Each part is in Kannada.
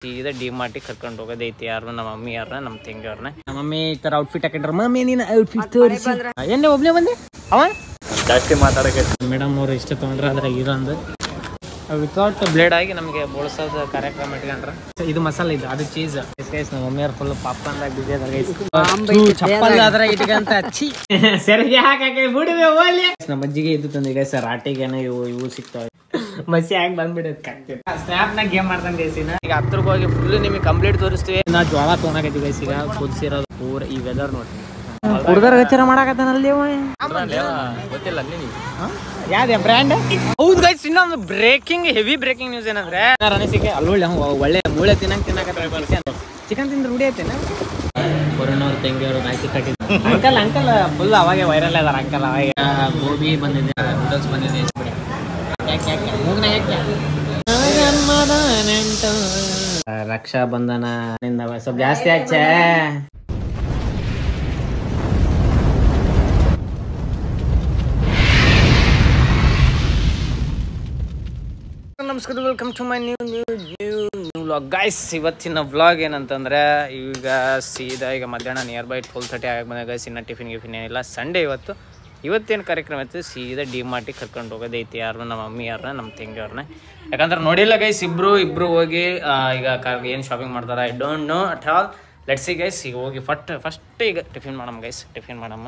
ಸೀದಾ ಡಿ ಮಾರ್ಟಿಗೆ ಕರ್ಕೊಂಡು ಹೋಗೋದೈತಿ. ಯಾರು ನಮ್ಮ ಮಮ್ಮಿ ಯಾರನ್ನ ನಮ್ಮ ತಂಗಿಯವ್ರನ್ನ. ನಮ್ಮ ಮಮ್ಮಿ ಈ ತರ ಔಟ್ಫಿಟ್ ಹಾಕೊಂಡ್ರ. ಮಮ್ಮಿ ನೀನು ಔಟ್ಫಿಟ್ ತೋರಿಸಿ. ಎಣ್ಣೆ ಒಬ್ನೇ ಬಂದೆ ಅವ ಜಾಸ್ತಿ ಮಾತಾಡಕ್ಕೆ. ಮೇಡಮ್ ಅವ್ರು ಇಷ್ಟ ತೊಗೊಂಡ್ರೆ ಅದ್ರಾಗ ಇರೋಂದು ವಿತೌಟ್ ಬ್ಲೇಡ್ ಆಗಿ ನಮಗೆ ಬೋಳ್ಸೋದು ಕಾರ್ಯಕ್ರಮ ಇಟ್ಕೊಂಡ್ರ. ಇದು ಮಸಾಲೆ, ಇದು ಅದು ಚೀಸ್. ನಮ್ಮ ಮಮ್ಮಿಯವ್ರು ಫುಲ್ ಪಾಪ್ಕಾರ್ನ್ದಾಗ ಬಿಸಿ ಅದ್ರಾಗ ಚಪ್ಪಲ್ ಅದ್ರಾಗ ಇಟ್ಕಂತ ಹಚ್ಚಿ ಸರಿಗೆ ಹಾಕಿ ಬಿಡುವೆ ಹೋಗ್ಲಿ. ನಮ್ಮ ಅಜ್ಜಿಗೆ ಇದು ತಂದೆ ಗೈಸ್ ರಾಟಿಗೆನ ಇವು ಸಿಗ್ತಾವೆ. ಮಸಿ ಆಗಿ ಬಂದ್ಬಿಡುತ್ತೆ. ಸ್ನ್ಯಾಪ್ನಾಗ ಗೇಮ್ ಮಾಡ್ತಾನೆ ಗೈಸಿನ. ಈಗ ಹತ್ರಕ್ಕೆ ಹೋಗಿ ಫುಲ್ ನಿಮಗೆ ಕಂಪ್ಲೀಟ್ ತೋರಿಸ್ತೀವಿ. ನಾ ಜ್ವಾಳ ತೊಗೊಂಡಾಗೈತಿ ಗೈಸ್. ಈಗ ಕುದಿಸಿರೋದು ಪೂರ ಈ ವೆದರ್ ನೋಡಿ. ಹುಡುಗರ ವಿಚಾರ ಮಾಡಾಕತ್ತಾನಲ್ಲಿ ಗೊತ್ತಿಲ್ಲ ಯಾವ್ದೇ ಬ್ರ್ಯಾಂಡ್. ಹೌದು ಗೈಸ್, ಇನ್ನೊಂದು ಬ್ರೇಕಿಂಗ್ ಹೆವಿ ಬ್ರೇಕಿಂಗ್ ನ್ಯೂಸ್ ಏನಂದ್ರೆ ಅನಿಸಿಕೆ ಅಲ್ಲೊಳ್ಳೆ ಒಳ್ಳೆ ಮೂಳೆ ತಿನ್ನಕ್ಕೆ ಟ್ರೈ ಮಾಡ್ತೀನಿ. ಚಿಕನ್ ತಿಂದ್ರೆ ರೂಢಿ ಐತೇನೆ. ಕೊರೋನವ್ರ ತಂಗಿಯವರು ನಾಯ್ತಿ ಕಟ್ಟಿದ್ರು. ಅಂಕಲ್ ಫುಲ್ ಅವಾಗೆ ವೈರಲ್ ಅದಾರ. ಅಂಕಲ್ ಅವಾಗ ಗೋಬಿ ಬಂದಿದೆ, ನೂಡಲ್ಸ್ ಬಂದಿದೆ. ರಕ್ಷಾ ಬಂಧನ ಸ್ವಲ್ಪ ಜಾಸ್ತಿ ಆಚೆ. ನಮಸ್ಕಾರ, welcome to my new vlog guys. ಇವತ್ತಿನ ವ್ಲಾಗ್ ಏನಂತಂದ್ರೆ ಈಗ ಸೀದಾ ಈಗ ಮಧ್ಯಾಹ್ನ ನಿಯರ್ ಬೈ 12:30 ಆಗಿ ಬಂದ ಗೈಸ್. ಇನ್ನು ಟಿಫಿನ್ ಏನಿಲ್ಲ, ಸಂಡೇ ಇವತ್ತೇನು ಕಾರ್ಯಕ್ರಮ ಇತ್ತು, ಸೀದಾ ಡಿ ಮಾರ್ಟಿಗೆ ಕರ್ಕೊಂಡು ಹೋಗೋದೈತಿ. ಯಾರು ನಮ್ಮ ಮಮ್ಮಿ ಯಾರನ್ನ ನಮ್ಮ ತಂಗಿಯವ್ರನ್ನ. ಯಾಕಂದ್ರೆ ನೋಡಿಲ್ಲ ಗೈಸ್, ಇಬ್ರು ಹೋಗಿ ಈಗ ಏನು ಶಾಪಿಂಗ್ ಮಾಡ್ತಾರೆ I don't know at all. Let's see guys. ಈಗ ಹೋಗಿ ಫಸ್ಟ್ ಈಗ ಟಿಫಿನ್ ಮಾಡಮ್ಮ ಗೈಸ್. ಟಿಫಿನ್ ಮಾಡಮ್ಮ.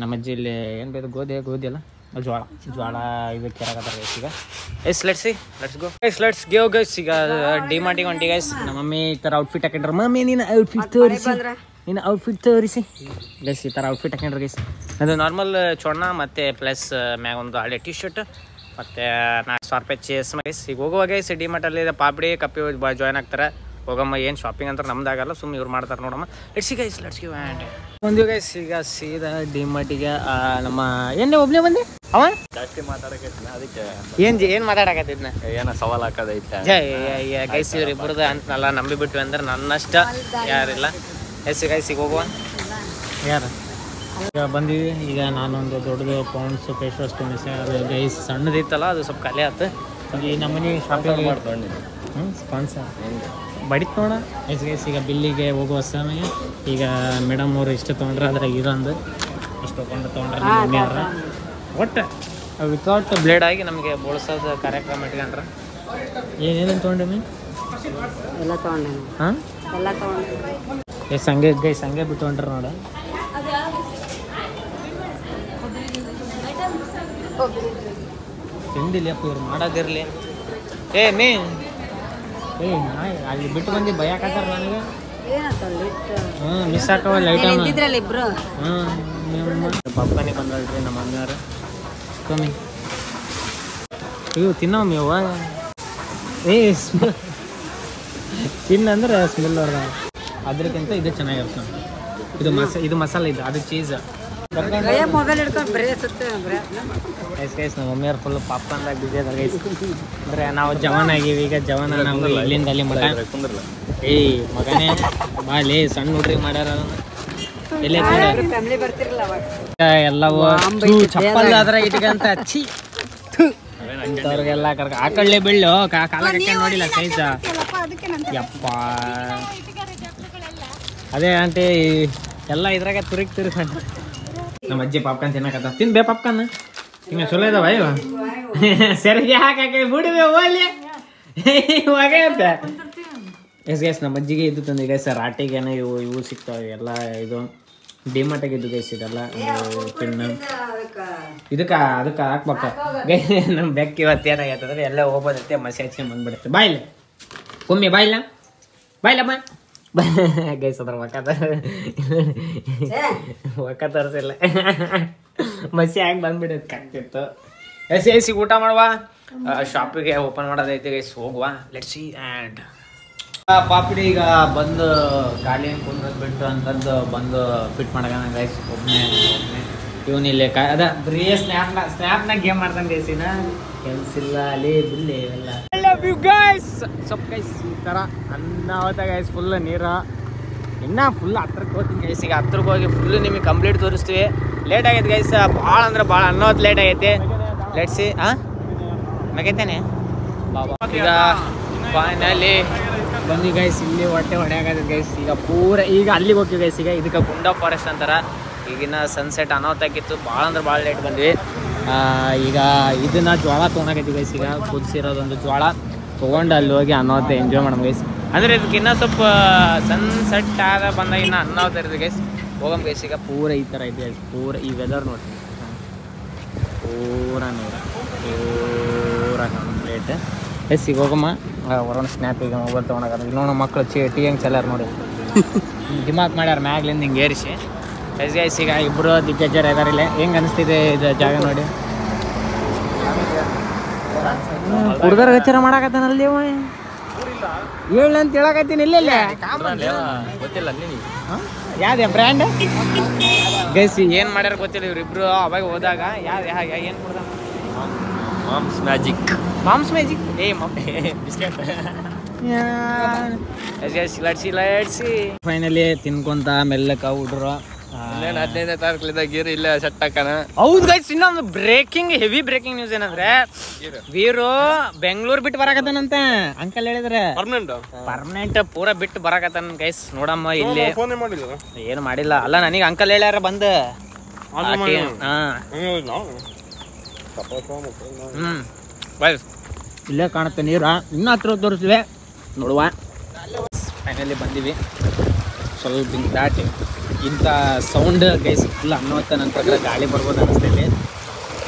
ನಮ್ಮ ಅಜ್ಜಿ ಇಲ್ಲಿ ಏನು ಬೇಕು ಗೋಧಿ ಅಲ್ಲ ಜ್ವಾಳ ಇದಕ್ಕೆ ಕೆರಾಗತ್ತಾರ ಗೈಸ್. ಈಗ ಲೆಟ್ಸ್ ಗೋ ಗೈಸ್. ಈಗ ಡಿ ಮಾರ್ಟಿಗೆ ಹೊಂಟಿ ಗೈಸ್. ನಮ್ಮ ಮಮ್ಮಿ ಈ ಥರ ಔಟ್ಫಿಟ್ ಹಾಕೊಂಡ್ರ. ಮಮ್ಮಿ ನೀನು ಔಟ್ಫಿಟ್ ತೋರಿಸಿ ಗೈಸ್. ಈ ಥರ ಔಟ್ಫಿಟ್ ಹಾಕೊಂಡ್ರಿ ಗೈಸ್. ಅದು ನಾರ್ಮಲ್ ಚೊಣ್ಣ ಮತ್ತು ಪ್ಲಸ್ ಮ್ಯಾಗ ಒಂದು ಹಳೆ ಟಿ ಶರ್ಟ್ ಮತ್ತು 400 ರೂಪಾಯಿ ಚೇಸ್ ಗೈಸ್. ಈಗ ಹೋಗುವ ಗೈಸ್ ಡಿ ಮಾರ್ಟಲ್ಲಿ ಪಾಪಡಿ ಕಪ್ಪಿ ಜಾಯ್ನ್ ಆಗ್ತಾರೆ. ಹೋಗಮ್ಮ, ಏನು ಶಾಪಿಂಗ್ ಅಂತ ನಮ್ದಾಗಲ್ಲ, ಸುಮ್ಮನೆ ಇವ್ರು ಮಾಡ್ತಾರೆ ನೋಡಮ್ಮ. ಲೆಟ್ಸ್ ಗಿವ್ ಆ್ಯಂಡ್ ಬಂದಿವಿ ಗೈಸ್. ಈಗ ಸೀದಾ ಡಿ ಮಾರ್ಟಿಗೆ. ನಮ್ಮ ಎಣ್ಣೆ ಒಬ್ನೇ ಬಂದೆ ಅವ ಜಾಸ್ತಿ ಮಾತಾಡಕ್ಕೆ. ಅದಕ್ಕೆ ಏನು ಮಾತಾಡಕತ್ತಿದ್ನ ಏನೋ ಸವಾಲ್ ಹಾಕೋದೈತೆ ಗೈಸ್. ಇವ್ರು ಇಬ್ಬರದು ಅಂತನಲ್ಲ ನಂಬಿಬಿಟ್ವಿ ಅಂದ್ರೆ ನನ್ನಷ್ಟ ಯಾರಿಲ್ಲ. ಗೈಸ್ ಈಗ ಹೋಗುವ ಯಾರು ಈಗ ಬಂದೀವಿ. ಈಗ ನಾನೊಂದು ದೊಡ್ಡದು ಪೌಂಡ್ಸ್ ಫೇಸ್ ವಾಶ್ ತೊಗೊಂಡಿದ್ದೆ. ಅದು ಗೈಸ್ ಸಣ್ಣದಿತ್ತಲ್ಲ, ಅದು ಸ್ವಲ್ಪ ಖಾಲಿ ಆಯ್ತು. ಈ ನಮ್ಮನೆ ಶಾಪಿಂಗ್ ಮಾಡ್ಕೊಂಡು ಸ್ಪಾನ್ಸರ್ ಬಡಿತ್ ನೋಡ ಗೈಸ್. ಈಗ ಬಿಲ್ಲಿಗೆ ಹೋಗುವ ಸಮಯ. ಈಗ ಮೇಡಮ್ ಅವರು ಇಷ್ಟ ತೊಗೊಂಡ್ರೆ ಅದ್ರಾಗ ಇರೋಂದು ಇಷ್ಟು ತೊಗೊಂಡ್ರೆ ಮಮ್ಮಿಯವ್ರ ಒಟ್ಟು ವಿತೌಟ್ ಬ್ಲೇಡ್ ಆಗಿ ನಮಗೆ ಬೋಳ್ಸೋದು ಕಾರ್ಯಕ್ರಮ ಇಟ್ಕೊಂಡ್ರ. ಏನೇನು ತೊಗೊಂಡಿನಿ ಎಲ್ಲ ತೊಗೊಂಡೆ. ಹಾಂ ಎಲ್ಲ ತೊಗೊಂಡೆ ಎಸ್ ಹಂಗೆ ಗೈಸ್. ಹಂಗೆ ಬಿಟ್ಟು ಹೊಂಟ್ರೆ ನೋಡ. ತಿಂಡಿಲಿ ಅಪ್ಪ ಇವ್ರು ಮಾಡೋದಿರಲಿ. ಅಲ್ಲಿ ಬಿಟ್ಟು ಬಂದು ಭಯಕಾತಾರ ನನಗೆ. Miss ಹಾಕವಲ್ಲ item. ಪಪ್ಪನೇ ಬಂದಲ್ರಿ ನಮ್ಮ ಮಮ್ಮಿಯವ್ರು. ಕಮ್ಮಿ ಇವು ತಿನ್ನೋಮ್ಮಿ ಅವ ತಿನ್ನಂದ್ರೆ ಸ್ಮೆಲ್ ಅವ್ರ. ಅದ್ರಕ್ಕಿಂತ ಇದು ಚೆನ್ನಾಗಿರ್ತದೆ. ಇದು ಮಸಾಲೆ, ಇದು ಅದು ಚೀಸ್. ಮೊಬೈಲ್ ಹಿಡ್ಕೊಂಡು ಗೈಸ್ ನಮ್ಮ ಮಮ್ಮಿಯವ್ರು ಫುಲ್ ಪಾಪ್ಕಾರ್ನ್ದಾಗ ಬಿಸಿ ಅದ ಗೈಸ್. ಅಂದರೆ ನಾವು ಜವಾನ್ ಆಗೀವಿ. ಈಗ ಜವಾನ ನಾವು ಇಲ್ಲಿಂದ ಅಲ್ಲಿ ಮಗ ಮಗನೇ ಬಾಲಿ ಸಣ್ಣ ಹುಡ್ರಿಗೆ ಮಾಡ್ಯಾರ. ಎಲ್ಲೇ ಎಲ್ಲವೂ ಚಪ್ಪಲ್ ಅದ್ರಾಗ ಇಟ್ಕಂತ ಹಚ್ಚಿ ಇಂಥವ್ರಿಗೆಲ್ಲ ಆ ಕಳ್ಳೆ ಬೀಳು ಕಾಲ ಕಟ್ಕೊಂಡು ನೋಡಿಲ್ಲ ಸೈಜ. ಯಪ್ಪ ಅದೇ ಆಂಟಿ ಎಲ್ಲ ಇದ್ರಾಗ ತಿರುಗಿ ನಮ್ಮ ಅಜ್ಜಿ ಪಾಪ್ಕಾರ್ನ್ ತಿನ್ನಕತ್ತ. ತಿನ್ಬೇ ಪಾಪ್ಕಾರ್ನ್ ಹಿಂಗೆ ಚಲೋ ಇದಾವ ಇವ. ಸರಿಗೆ ಹಾಕಿ ಬಿಡುವೆ ಹೋಗ್ಲಿ ಅಂತ ಗೈಸ್. ನಮ್ಮ ಅಜ್ಜಿಗೆ ಇದು ತಂದೆ ಗೈಸ್ ರಾಟಿಗೆನ ಇವು ಸಿಗ್ತಾವೆ ಎಲ್ಲ. ಇದು ಡಿ ಮಾರ್ಟಿಗೆ ಇದು ಗೈಸ್. ಇದೆಲ್ಲ ಪಿನ್ನು ಅದಕ್ಕೆ ಹಾಕ್ಬೇಕು ಗೈ. ನಮ್ಮ ಬೆಕ್ಕ ಇವತ್ತು ಏನಾಗೈತಂದ್ರೆ ಎಲ್ಲ ಹೋಗೋದೈತೆ ಮಸಿ ಹಚ್ಕೊಂಡು ಬಂದ್ಬಿಡುತ್ತೆ. ಬಾಯಿಲ್ಲ ಒಮ್ಮೆ ಬಾಯಿಲ್ಲ ಗೈಸ್. ಅದ್ರ ಒಕ್ಕ ತೋರಿಸಿಲ್ಲ ಮಸಿ ಆಗಿ ಬಂದ್ಬಿಡುತ್ತೆ ಕಾಗ್ತಿತ್ತು. ಎಸಿ ಊಟ ಮಾಡುವ. ಶಾಪಿಗೆ ಓಪನ್ ಮಾಡೋದೈತಿ ಗೈಸ್. ಹೋಗುವ ಲೆಟ್ಸ್ ಸಿ. ಆ್ಯಂಡ್ ಪಾಪಿಡಿ ಈಗ ಬಂದು ಗಾಡಿ ಕುಂದ್ರದ್ ಬಿಟ್ಟು ಅಂತಂದು ಬಂದು ಫಿಟ್ ಮಾಡೋಣ ಗೈಸ್. ಒಬ್ಬನೇ ಇವನಿಲ್ಲ ಅದ ಬರೀ ಸ್ನ್ಯಾಪ್ನಾಗ ಗೇಮ್ ಮಾಡ್ತಾನೆ ಗೈಸಿನ. ಕೆಲ್ಸಿಲ್ಲ ಅಲ್ಲಿ ಬಿಲ್ಲಿ ಇವೆಲ್ಲ. ಸ್ವಲ್ಪ ಗೈಸ್ ಈ ಥರ ಅನ್ನಾವತ್ತ ಗೈಸ್. ಫುಲ್ ನೀರು ಇನ್ನೂ ಫುಲ್ ಹತ್ರಕ್ಕೆ ಹೋಗ್ತೀನಿ ಗೈಸ್. ಈಗ ಹತ್ರಕ್ಕೆ ಹೋಗಿ ಫುಲ್ ನಿಮಗೆ ಕಂಪ್ಲೀಟ್ ತೋರಿಸ್ತೀವಿ. ಲೇಟ್ ಆಗೈತೆ ಗೈಸ್, ಭಾಳ ಅಂದ್ರೆ ಭಾಳ ಅನ್ನೋದು ಲೇಟ್ ಆಗೈತೆ. ಲೆಟ್ಸಿ ಮಗೈತೇನೆ ಬಾಬಾ. ಈಗ ಫೈನಲಿ ಬಂದ್ವಿ ಗೈಸ್, ಇಲ್ಲಿ ಹೊಟ್ಟೆ ಹೊಡೆಯಾಗದ ಗೈಸ್. ಈಗ ಪೂರ ಈಗ ಅಲ್ಲಿಗೆ ಹೋಗ್ತೀವಿ ಗೈಸ್. ಈಗ ಇದಕ್ಕೆ ಗುಂಡಾ ಫಾರೆಸ್ಟ್ ಅಂತಾರ. ಈಗಿನ ಸನ್ಸೆಟ್ ಅನಾಹುತಾಗಿತ್ತು, ಭಾಳ ಅಂದ್ರೆ ಭಾಳ ಲೇಟ್ ಬಂದ್ವಿ. ಈಗ ಇದನ್ನ ಜ್ವಾಳ ತೊಗೊಳಕೈತಿ ಗೈಸ್. ಈಗ ಕುದಿಸಿರೋದೊಂದು ಜ್ವಾಳ ತೊಗೊಂಡು ಅಲ್ಲಿ ಹೋಗಿ ಅನಾಹುತ ಎಂಜಾಯ್ ಮಾಡೋಣ ಗೈಸ್. ಅಂದರೆ ಇದಕ್ಕೆ ಇನ್ನೂ ಸ್ವಲ್ಪ ಸನ್ಸೆಟ್ ಆದ ಬಂದಾಗ ಇನ್ನೂ ಅನಾಹುತ ಇರ್ತದೆ ಗೈಸ್. ಹೋಗಮ್ ಗೈಸ್. ಈಗ ಪೂರ ಈ ಥರ ಇದೆ ಗೈಸ್. ಪೂರ ಈ ವೆದರ್ ನೋಡ್ರಿ, ಪೂರ ಪ್ಲೇಟ್ ಎಸ್. ಈಗ ಹೋಗಮ್ಮ ಹೊರೊಂದು ಸ್ನ್ಯಾಪ್. ಈಗ ಮೊಬೈಲ್ ತೊಗೊಂಡಾಗ ಇನ್ನೊಂದು ಮಕ್ಕಳು ಟೀ ಹೆಂಗೆ ಚಲ್ಲಾರ ನೋಡಿ ದಿಮಾಕ್ ಮಾಡ್ಯಾರ ಮ್ಯಾಗ್ಲಿಂದ ಹಿಂಗೆ ಏರಿಸಿ ಎಸ್ ಗೈಸ್. ಈಗ ಇಬ್ಬರು ದಿಗ್ಗಜರ ಇದಾರಿಲ್ಲ. ಹೆಂಗೆ ಅನಿಸ್ತಿದೆ ಇದು ಜಾಗ ನೋಡಿ? ಹುಡುಗರ ಗಚ್ಚರ ಮಾಡಾಕತ್ತಾನಲ್ಲಿ ಅವ ಹೇಳ ಅಂತ ಹೇಳಕತ್ತೀನಿ. ಇಲ್ಲ ಗೊತ್ತಿಲ್ಲ ಯಾವ್ದು ಬ್ರ್ಯಾಂಡ್ ಗೈಸ್ ಏನು ಮಾಡ್ಯಾರ ಗೊತ್ತಿಲ್ಲ ಇವ್ರಿಬ್ರು. ಅವಾಗ ಹೋದಾಗ ಏನು ಕೊಡ್ದ ಮಾಮ್ಸ್ ಮ್ಯಾಜಿಕ್ ಲಡ್ಸಿ ಫೈನಲಿ ತಿನ್ಕೊಂತ ಮೆಲ್ಲಕ ಹುಡ್ರು 15ನೇ ತಾರೀಕಿಂದ ಗೀರು ಇಲ್ಲೇ ಸೆಟ್ ಹಾಕನ. ಹೌದು ಗೈಸ್, ಇನ್ನೊಂದು ಹೆವಿ ಬ್ರೇಕಿಂಗ್ ನ್ಯೂಸ್ ಏನಂದ್ರೆ ವೀರು ಬೆಂಗಳೂರು ಬಿಟ್ಟು ಬರಾಕತ್ತಾನಂತೆ. ಅಂಕಲ್ ಹೇಳಿದ್ರೆ ಪರ್ಮನೆಂಟ್ ಪೂರ ಬಿಟ್ಟು ಬರಾಕತ್ತಾನ ಗೈಸ್. ನೋಡಮ್ಮ ಇಲ್ಲಿ ಏನು ಮಾಡಿಲ್ಲ. ಅಲ್ಲ ನನಗೆ ಅಂಕಲ್ ಹೇಳ್ಯಾರ ಬಂದ ಇಲ್ಲೇ ಕಾಣುತ್ತೆ ನೀರ. ಇನ್ನೂ ಹತ್ರ ತೋರಿಸಿವೆ ನೋಡುವ. ಫೈನಲಿ ಬಂದೀವಿ. ಸ್ವಲ್ಪ ಹಿಂಗೆ ದಾಟಿ ಇಂಥ ಸೌಂಡ್ ಗೈಸ್ ಫುಲ್ ಅನ್ನೋತ್ತ ನನ್ನ ಪ್ರಕಾರ ಗಾಳಿ ಬರ್ಬೋದು ಅನಿಸ್ತೈತಿ.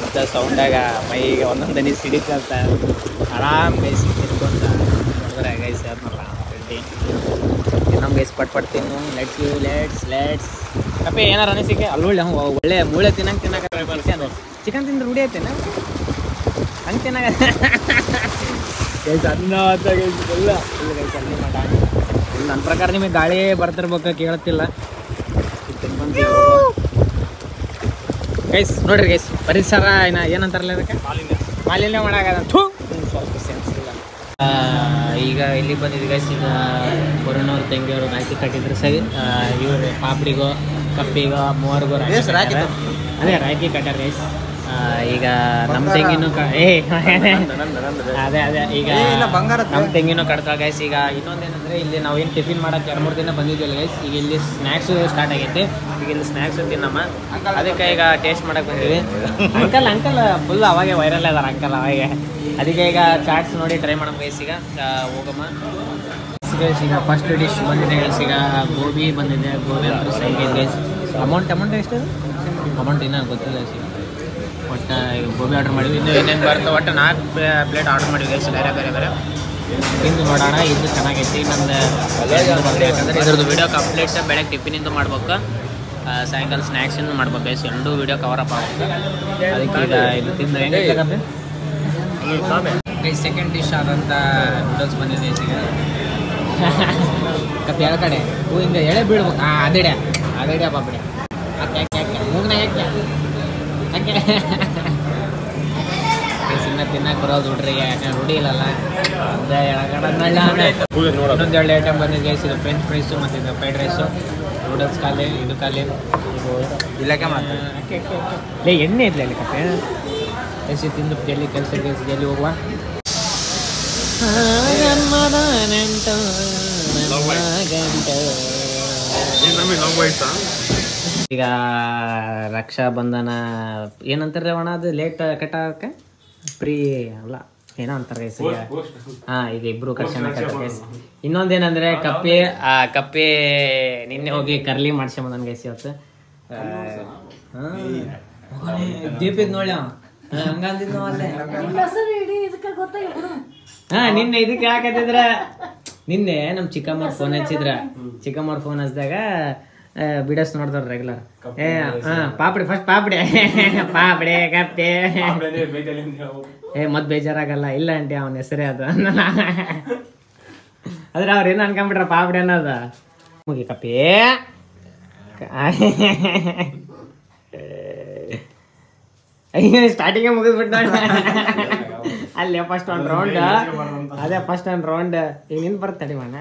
ಇಂಥ ಸೌಂಡಾಗ ಮೈಗೆ ಒಂದೊಂದು ದನಿ ಸಿಡಿತಂತ ಆರಾಮ್ ಗೈಸ್ ತಿನ್ಕೊಂತ ನೋಡಿದ್ರೆ ಗೈಸ್ ಯಾರನ್ನಲ್ಲ ರೆಡ್ಡಿ ನಮ್ಮ ಗೈಸ್ ಪಟ್ ತಿನ್ನು. ಲೆಟ್ಸ್ ಕಪ್ಪೆ ಏನಾರ ಅನಿಸಿಕೆ ಅಲ್ಲೊಳ್ಳೆ ಒಳ್ಳೆ ಮೂಳೆ ತಿನ್ನಕ್ಕೆ ಚಿಕನ್ ತಿಂದ್ರೆ ರೂಢಿ ಐತೇನ ಹಂಗೆ ತಿನ್ನಾಗ ಗೈಸ್ ಅನ್ನ ಗೈಸ್ ಎಲ್ಲ ಗೈಸ್ ಅಲ್ಲಿ ಮಾಡ. ನನ್ನ ಪ್ರಕಾರ ನಿಮಗೆ ಗಾಳಿ ಬರ್ತಿರ್ಬೇಕು, ಕೇಳ್ತಿಲ್ಲ. ಗೈಸ್ ನೋಡ್ರಿ ಗೈಸ್, ಪರಿಸರ ಏನಂತಾರಲ್ಲ ಅದಕ್ಕೆ ಮಾಲಿನ್ಯ ಮಾಡಾಗದಂತೂ ಸ್ವಲ್ಪ ಸೆನ್ಸ್ ಇಲ್ಲ. ಈಗ ಇಲ್ಲಿ ಬಂದಿದ್ವಿ ಗೈಸ್. ಈಗ ಕೊರೋನವ್ರ ತಂಗಿಯವರು ರಾಖಿ ಕಟ್ಟಿದ್ರು ಸರಿ. ಇವರು ಪಾಪಡಿಗೋ ಕಪ್ಪಿಗೋ ಮೂವರ್ಗೋ ಅದೇ ರಾಖಿ ಕಟ್ಟಾರ ಗೈಸ್. ಈಗ ನಮ್ಮ ತೆಂಗಿನೂ ಅದೇ ಈಗ ನಮ್ಮ ತೆಂಗಿನೂ ಕಟ್ತಾಳೆ ಗೈಸ್. ಈಗ ಇನ್ನೊಂದೇನಂದ್ರೆ ಇಲ್ಲಿ ನಾವೇನು ಟಿಫಿನ್ ಮಾಡಕ್ಕೆ 2-3 ದಿನ ಬಂದಿದ್ವಲ್ಲ ಗೈಸ್. ಈಗ ಇಲ್ಲಿ ಸ್ನ್ಯಾಕ್ಸು ಸ್ಟಾರ್ಟ್ ಆಗೈತೆ. ಈಗ ಇಲ್ಲಿ ಸ್ನ್ಯಾಕ್ಸು ತಿನ್ನಮ್ಮ, ಅದಕ್ಕೆ ಈಗ ಟೇಸ್ಟ್ ಮಾಡಕ್ಕೆ ಬಂದಿದ್ವಿ. ಅಂಕಲ್ ಫುಲ್ ಅವಾಗೆ ವೈರಲ್ ಅದಾರ ಅಂಕಲ್ ಅವಾಗೆ. ಅದಕ್ಕೆ ಈಗ ಚಾಟ್ಸ್ ನೋಡಿ ಟ್ರೈ ಮಾಡೋಣ ಗೈಸ್. ಈಗ ಹೋಗಮ್ಮ ಗೈಸ್. ಈಗ ಫಸ್ಟ್ ಡಿಶ್ ಬಂದಿದೆ ಗೈಸ್. ಈಗ ಗೋಬಿ ಬಂದಿದೆ. ಗೋಬಿ ಅಂತೂ ಸೈಗೆ ಗೈಸ್. ಅಮೌಂಟ್ ಎಷ್ಟು ಅಮೌಂಟ್ ಇನ್ನೂ ಗೊತ್ತಿಲ್ಲ ಗೈಸ್. ಒಟ್ಟು ಗೋಬಿ ಆರ್ಡ್ರ್ ಮಾಡಿದ್ವಿ. ಇನ್ನೂ ಏನೇನು ಬರುತ್ತೆ ಒಟ್ಟು 4 ಪ್ಲೇಟ್ ಆರ್ಡ್ರ್ ಮಾಡಿದ್ವಿ ಗೈಸ್. ಬೇರೆ ತಿಂದು ನೋಡೋಣ. ಇದು ಚೆನ್ನಾಗೈತಿ. ನಮ್ದು ಯಾಕಂದರೆ ಇದ್ರದ್ದು ವೀಡಿಯೋ ಕಂಪ್ಲೀಟ್ ಬೆಳಗ್ಗೆ ಟಿಫಿನಿಂದು ಮಾಡ್ಬೇಕು, ಸಾಯಂಕಾಲ ಸ್ನ್ಯಾಕ್ಸಿಂದು ಮಾಡ್ಬೇಕು ಗೈಸ್. 2 ವೀಡಿಯೋ ಕವರ್ ಅಪ್ ಆಗುತ್ತೆ. ಅದಕ್ಕೆ ಈಗ ಇದು ತಿಂದು ಹೆಂಗೆ ಗೈಸ್. ಸೆಕೆಂಡ್ ಡಿಶ್ ಆದಂಥ ನೂಡಲ್ಸ್ ಬಂದಿದೆ ಈಗ. ಕಪ್ಪಿ ಯಾವ ಕಡೆ ಹಿಂಗೆ ಎಳೆ ಬೀಳ್ಬೇಕು. ಅದೇಡ್ಯಾ ಪಾಪಡೆ ಯಾಕೆ ಮೂಗ್ನ ಯಾಕೆ ತಿನ್ನಕ್ಕೆ ಬರೋದು ಹುಡ್ರಿಗೆ ಯಾಕಂದ್ರೆ ರೂಢಿ ಇಲ್ಲಲ್ಲ. ಇನ್ನೊಂದು 2 ಐಟಮ್ ಬಂದಿದೆ ಗೈಸ್. ಇದು ಫ್ರೆಂಚ್ ಫ್ರೈಸು ಮತ್ತು ಇದು ಫ್ರೈಡ್ ರೈಸು. ನೂಡಲ್ಸ್ ಖಾಲಿ, ಇದು ಖಾಲಿ. ಇಲ್ಲಕ್ಕೆ ಮಾತ್ರ ಎಣ್ಣೆ ಇದ್ಲ ಅಲ್ಲಿ ಕಪ್ಪೆ ಎಸಿ ತಿಂದು ಜಲ್ಲಿ ಕೆಲಸ ಜಲ್ಲಿ ಹೋಗುವ. ಈಗ ರಕ್ಷಾ ಬಂಧನ ಏನಂತಾರೆ ಅಣ್ಣ ಅದು ಲೇಟ್ ಕಟ್ಟಾಕ ಪ್ರೀ ಅಲ್ಲ ಏನೋ ಅಂತಾರೆ ಈಗ. ಈಗ ಇಬ್ರು ಕರ್ಶನ ಗೈಸ್. ಇನ್ನೊಂದೇನಂದ್ರೆ ಕಪ್ಪೆ ನಿನ್ನೆ ಹೋಗಿ ಕರ್ಲಿ ಮಾಡ್ಸ್ಕೊಂಬ ನನ್ ಗೈಸ್ ಇವತ್ತು. ದೀಪಿದ್ ನೋಡಿ ಹಂಗಂದಿದ್ ನಿನ್ನೆ ಇದಕ್ಕೆ ಹೇಳಕತ್ತಿದ್ರ. ನಿನ್ನೆ ನಮ್ ಚಿಕ್ಕಮ್ಮವ್ರ ಫೋನ್ ಹಚ್ಚಿದ್ರ. ಚಿಕ್ಕಮ್ಮವ್ರ ಫೋನ್ ಹಚ್ಚಿದಾಗ ಬಿಡಸ್ ನೋಡ್ದವ್ರ ರೆಗ್ಯುಲರ್. ಪಾಪಡಿ ಫಸ್ಟ್ ಪಾಪಡಿ ಕಪ್ಪೆ ಮತ್ ಬೇಜಾರಾಗಲ್ಲ. ಇಲ್ಲ ಆಂಟಿ ಅವನ ಹೆಸರೇ ಅದು ಆದ್ರೆ ಅವ್ರ ಏನು ಅನ್ಕೊಂಡ್ಬಿಟ್ರ ಪಾಪಡಿ ಅನ್ನೋದ ಮುಗಿ ಕಪ್ಪೆ. ಸ್ಟಾರ್ಟಿಂಗ್ ಮುಗಿದ್ಬಿಟ್ಟು ಅಲ್ಲೇ ಫಸ್ಟ್ 1 ರೌಂಡ್. ಅದೇ ಫಸ್ಟ್ 1 ರೌಂಡ್ ಈಗ ನಿಂದು ಬರ್ತಡಿ ಮಣ್ಣ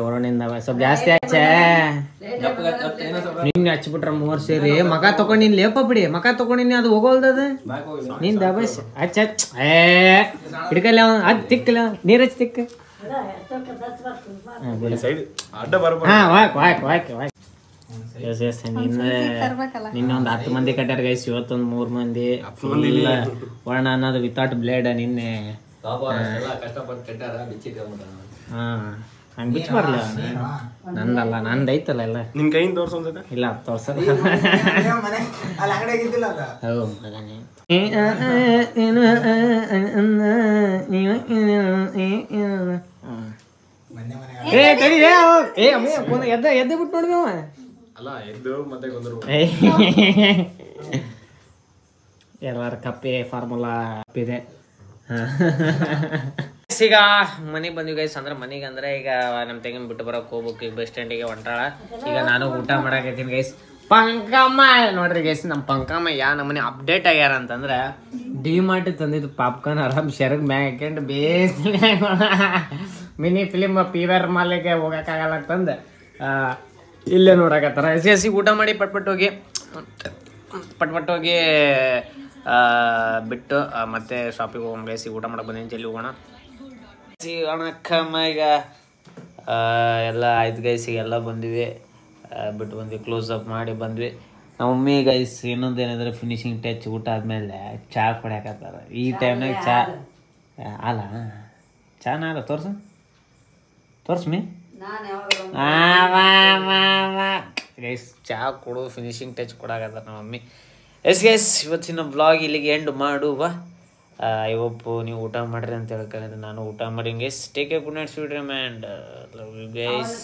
ಹೊರನಿಂದ ಸ್ವಲ್ಪ ಜಾಸ್ತಿ ಹಚ್ಚ. ನಿನ್ನೆ ಹಚ್ಬಿಟ್ರ 3 ಸೇರಿ ಮಗ ತಗೊಂಡಿನ್ ಲೇಪ ಬಿಡಿ. ಮಗ ತಗೊಂಡಿನಿ ಅದು ಹೋಗೋಲ್ದದ ನಿಂದ ಬಸ್ ಹಚ್ಚ ಹಿಡ್ಕಲ್ಲ ಅದ್ ತಿಕ್ಕಲ್ಲ ನೀರ್ ಹಚ್ಚ ತಿಕ್ಕ ನಿನ್ನೊಂದು 10 ಮಂದಿ ಕಟ್ಟಾರ ಗೈಸ್, ಇವತ್ತೊಂದು 3 ಮಂದಿ ವರ್ಣ ಅನ್ನೋದು ವಿತೌಟ್ ಬ್ಲೇಡ್. ನಿನ್ನೆ ಹಂಗೆ ಬಿಚ್ಚ ಬರ್ಲ, ನಂದಲ್ಲ, ನಂದು ಐತಲ್ಲ ಎಲ್ಲ. ನಿನ್ ಕೈಯಿಂದ ತೋರ್ಸೋದ ಇಲ್ಲ ತೋರ್ಸಲ್ಲ. ಹೌದು ಎದ್ದೆ ಬಿಟ್ಟು ನೋಡಿದವ ಅಲ್ಲ, ಎದ್ದು ಮತ್ತೆ ಎಲ್ಲಾರ ಕಪ್ಪೆ ಫಾರ್ಮುಲಾ ಇದೆ. ಈಗ ಮನೆಗೆ ಬಂದ್ವಿ ಗೈಸ್. ಅಂದ್ರೆ ಮನೆಗೆ ಅಂದ್ರೆ ಈಗ ನಮ್ಮ ತೆಂಗಿನ ಬಿಟ್ಟು ಬರೋಕೆ ಹೋಗ್ಬೇಕು. ಈಗ ಬಸ್ ಸ್ಟ್ಯಾಂಡಿಗೆ ಹೊಂಟಾಳ. ಈಗ ನಾನು ಊಟ ಮಾಡಾಕತ್ತೀನಿ ಗೈಸ್. ಪಂಕಮ್ಮ ನೋಡ್ರಿ ಗೈಸ್, ನಮ್ಮ ಪಂಕಮ್ಮ ನಮ್ಮನೆ ಅಪ್ಡೇಟ್ ಆಗ್ಯಾರ ಅಂತಂದ್ರೆ ಡಿ-ಮಾರ್ಟ್ ತಂದಿದ್ದು ಪಾಪ್ಕಾರ್ನ್ ಆರಾಮ್ ಶೆರಗ್ ಮ್ಯಾಗ ಹಾಕೊಂಡು ಬೇಸ್ ಮಿನಿ ಫಿಲಿಮ್ ಪೀವರ್ ಮಾಲಿಗೆ ಹೋಗೋಕ್ಕಾಗಲ್ಲ ಅಂತಂದು ಇಲ್ಲೇ ನೋಡಕತ್ತಾರ. ಹಸಿ ಊಟ ಮಾಡಿ ಪಟ್ಪಟ್ಟು ಹೋಗಿ ಬಿಟ್ಟು ಮತ್ತೆ ಶಾಪಿಗೆ ಹೋಗೋಣ ಗೈಸ್. ಊಟ ಮಾಡಕ್ಕೆ ಬಂದೀನಿ, ಜಲ್ದಿ ಹೋಗೋಣ. ಅಣಕ್ಕಮ್ಮ ಈಗ ಎಲ್ಲ ಆಯ್ತು ಗೈಸ್. ಈಗ ಎಲ್ಲ ಬಂದ್ವಿ, ಬಿಟ್ಟು ಬಂದ್ವಿ, ಕ್ಲೋಸ್ ಅಪ್ ಮಾಡಿ ಬಂದ್ವಿ. ನಮ್ಮ ಮಮ್ಮಿ ಗೈಸ್ ಇನ್ನೊಂದು ಏನಂದ್ರೆ ಫಿನಿಶಿಂಗ್ ಟಚ್ ಊಟ ಆದಮೇಲೆ ಚಹಾ ಕುಡಿಯಾಕತ್ತಾರ. ಈ ಟೈಮ್ನಾಗ ಚಹಾ ಅಲ್ಲ, ಚಾನ ಅಲ್ಲ, ತೋರ್ಸ್ಮಿ ಗೈಸ್. ಚಹಾ ಕೊಡು ಫಿನಿಶಿಂಗ್ ಟಚ್ ಕೊಡಾಕತ್ತಾರ ನಮ್ಮ ಮಮ್ಮಿ. ಎಸ್ ಗೈಸ್, ಇವತ್ತಿನ ಬ್ಲಾಗ್ ಇಲ್ಲಿಗೆ ಎಂಡ್ ಮಾಡುವ. ಇವಪ್ಪು ನೀವು ಊಟ ಮಾಡ್ರಿ ಅಂತ ಹೇಳ್ಕೊಂಡಿದ್ದೆ, ನಾನು ಊಟ ಮಾಡಿ guys. Take care, good night, sweet dream and love you guys.